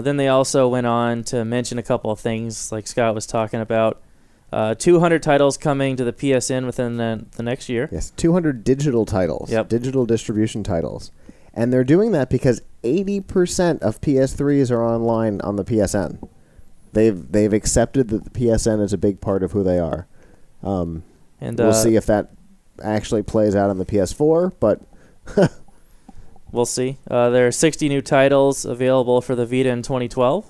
Then they also went on to mention a couple of things, like Scott was talking about. 200 titles coming to the PSN within the next year. Yes, 200 digital titles. Yep. Digital distribution titles. And they're doing that because 80% of PS3s are online on the PSN. They've accepted that the PSN is a big part of who they are. And we'll see if that actually plays out on the PS4, but we'll see. There are 60 new titles available for the Vita in 2012.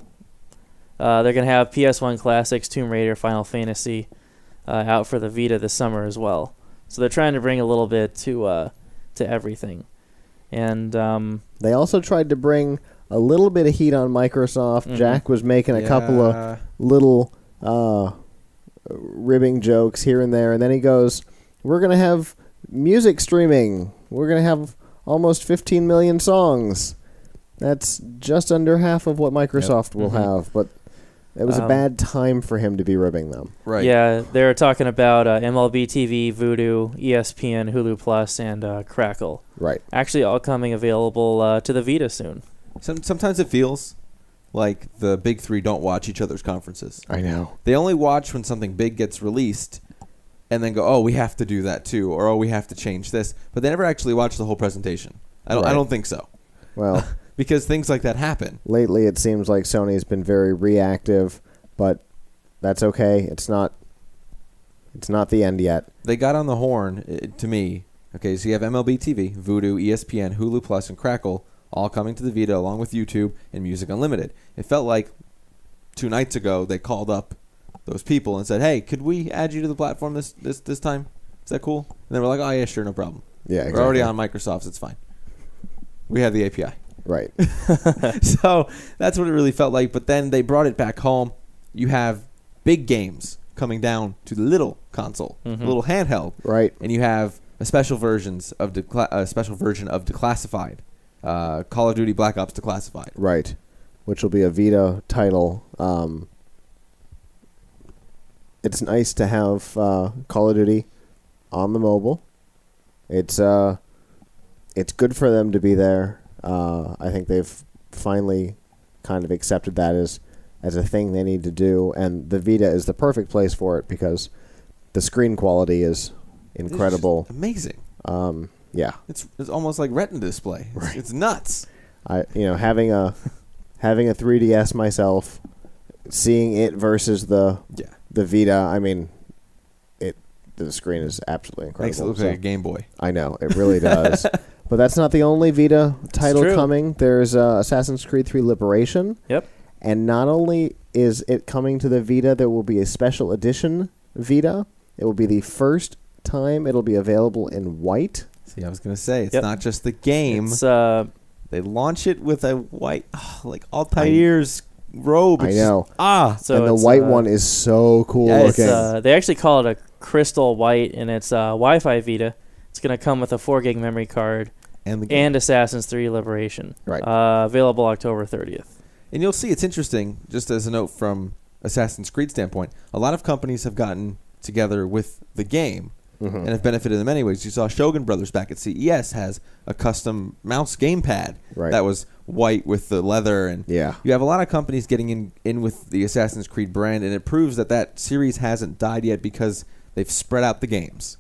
They're going to have PS1 classics, Tomb Raider, Final Fantasy out for the Vita this summer as well. So they're trying to bring a little bit to everything. And they also tried to bring a little bit of heat on Microsoft. Mm-hmm. Jack was making a couple of little ribbing jokes here and there, and then he goes, we're going to have music streaming. We're going to have almost 15 million songs. That's just under half of what Microsoft will have, but it was a bad time for him to be ribbing them. Right. Yeah, they were talking about MLB TV, Vudu, ESPN, Hulu Plus, and Crackle. Right. Actually, all coming available to the Vita soon. Sometimes it feels like the big three don't watch each other's conferences. I know. They only watch when something big gets released and then go, oh, we have to do that too, or oh, we have to change this. But they never actually watch the whole presentation. I don't think so. Well, because things like that happen. Lately, it seems like Sony's been very reactive, but that's okay. It's not the end yet. They got on the horn, to me. Okay, so you have MLB TV, Vudu, ESPN, Hulu Plus, and Crackle, all coming to the Vita along with YouTube and Music Unlimited. It felt like 2 nights ago they called up those people and said, hey, could we add you to the platform this time? Is that cool? And they were like, oh, yeah, sure, no problem. Yeah, exactly. We're already on Microsoft's, it's fine. We have the API. Right. So that's what it really felt like. But then they brought it back home. You have big games coming down to the little console, little handheld. Right. And you have a special version of Declassified, Call of Duty Black Ops Declassified. Right. Which will be a Vita title. It's nice to have Call of Duty on the mobile. It's good for them to be there. I think they've finally kind of accepted that as a thing they need to do, and the Vita is the perfect place for it because the screen quality is incredible. It's amazing. Yeah. It's almost like Retina display. Right. It's nuts. Having a 3DS myself, seeing it versus the Vita, I mean, the screen is absolutely incredible. Makes it look like a Game Boy. I know, it really does. But that's not the only Vita title coming. There's Assassin's Creed 3 Liberation. Yep. And not only is it coming to the Vita, there will be a special edition Vita. It will be the first time it'll be available in white. See, I was going to say, it's not just the game. It's, they launch it with a white, like Altair's robe. I know. So and the white one is so cool looking. They actually call it a crystal white, and it's Wi-Fi Vita. It's going to come with a 4 gig memory card and Assassin's 3 Liberation. Right. Available October 30th. And you'll see, it's interesting, just as a note from Assassin's Creed standpoint, a lot of companies have gotten together with the game and have benefited in many ways. You saw Shogun Brothers back at CES has a custom mouse gamepad that was white with the leather. And you have a lot of companies getting in with the Assassin's Creed brand, and it proves that series hasn't died yet because they've spread out the games.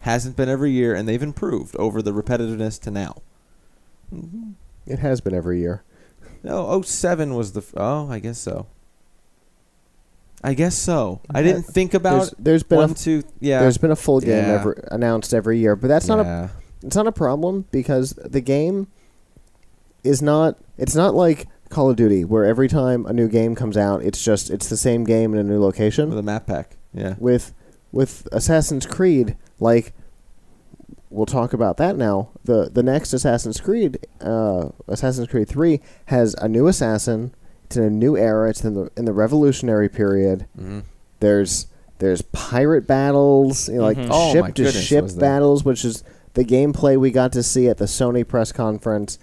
Hasn't been every year, and they've improved over the repetitiveness to now. It has been every year. No, 07 was the... I guess so. I didn't think about there's been there's been a full game announced every year, but that's not it's not a problem because the game is not... It's not like Call of Duty, where every time a new game comes out, it's the same game in a new location. With a map pack, yeah. With Assassin's Creed, like, we'll talk about that now. The next Assassin's Creed 3, has a new assassin. It's in a new era. It's in the Revolutionary period. There's pirate battles, like ship to ship battles, which is the gameplay we got to see at the Sony press conference.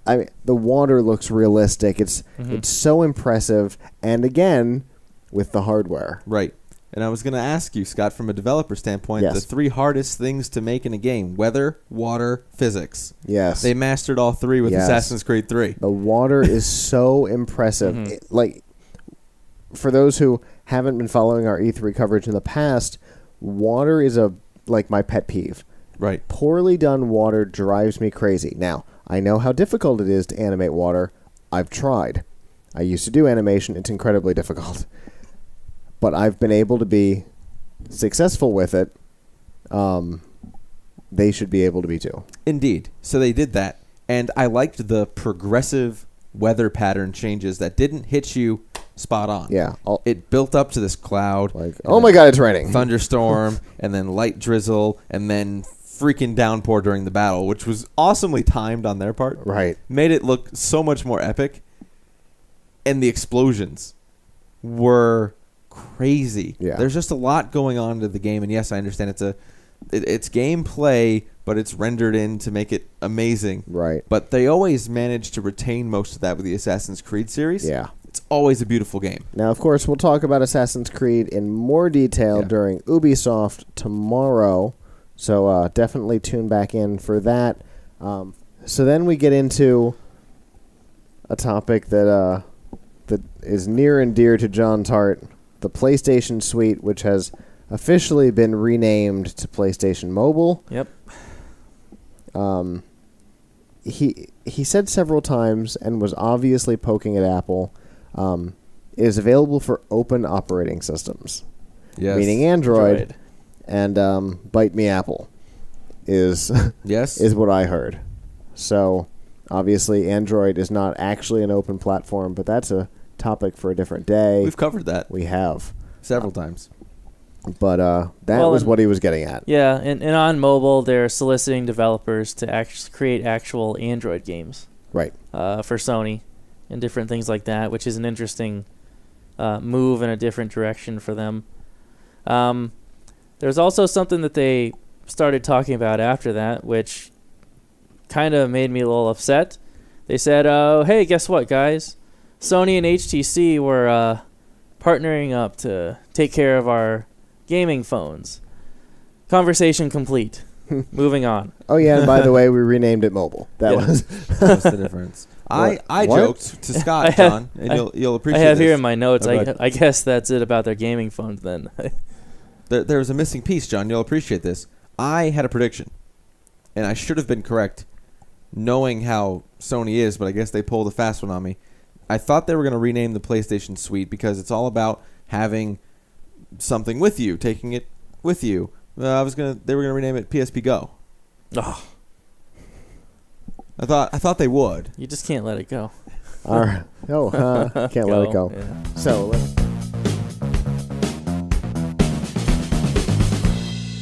I mean, the water looks realistic. It's so impressive, and again, with the hardware. Right. And I was going to ask you, Scott, from a developer standpoint, Yes. the 3 hardest things to make in a game: weather, water, physics. Yes. They mastered all 3 with Yes. Assassin's Creed 3. The water is so impressive. Like, for those who haven't been following our E3 coverage in the past, water is like my pet peeve. Right. Poorly done water drives me crazy. Now, I know how difficult it is to animate water. I've tried. I used to do animation. It's incredibly difficult. But I've been able to be successful with it. They should be able to be too. Indeed. So they did that. And I liked the progressive weather pattern changes that didn't hit you spot on. Yeah. It built up to this cloud. Like, oh my God, it's raining. Thunderstorm, and then light drizzle, and then freaking downpour during the battle, which was awesomely timed on their part. Right. Made it look so much more epic. And the explosions were crazy. Yeah. There's just a lot going on to the game, and yes, I understand it's gameplay, but it's rendered in to make it amazing. Right. But they always manage to retain most of that with the Assassin's Creed series. Yeah. It's always a beautiful game. Now, of course, we'll talk about Assassin's Creed in more detail during Ubisoft tomorrow. So definitely tune back in for that. So then we get into a topic that is near and dear to John's heart, the PlayStation Suite, which has officially been renamed to PlayStation Mobile. Yep. He said several times, and was obviously poking at Apple, it is available for open operating systems. Yes. Meaning Android. And Bite Me Apple is Yes. is what I heard. So obviously Android is not actually an open platform, but that's a topic for a different day. We've covered that We have. several times. But that was what he was getting at. Yeah, and on mobile, they're soliciting developers to create actual Android games. Right. For Sony and different things like that, which is an interesting move in a different direction for them. There's also something that they started talking about after that, which kind of made me a little upset. They said, hey, guess what, guys? Sony and HTC were partnering up to take care of our gaming phones. Conversation complete. Moving on. Oh, yeah, and by the way, we renamed it Mobile. That's the difference. I What? joked to Scott, John, and you'll appreciate I have this. here in my notes, Oh, I guess that's it about their gaming phones then. There was a missing piece, John. You'll appreciate this. I had a prediction, and I should have been correct, knowing how Sony is, but I guess they pulled a fast one on me. I thought they were going to rename the PlayStation Suite because it's all about having something with you, taking it with you. They were going to rename it PSP Go. Oh, I thought they would. you just can't let it go. all right. Can't let it go. Yeah. So let's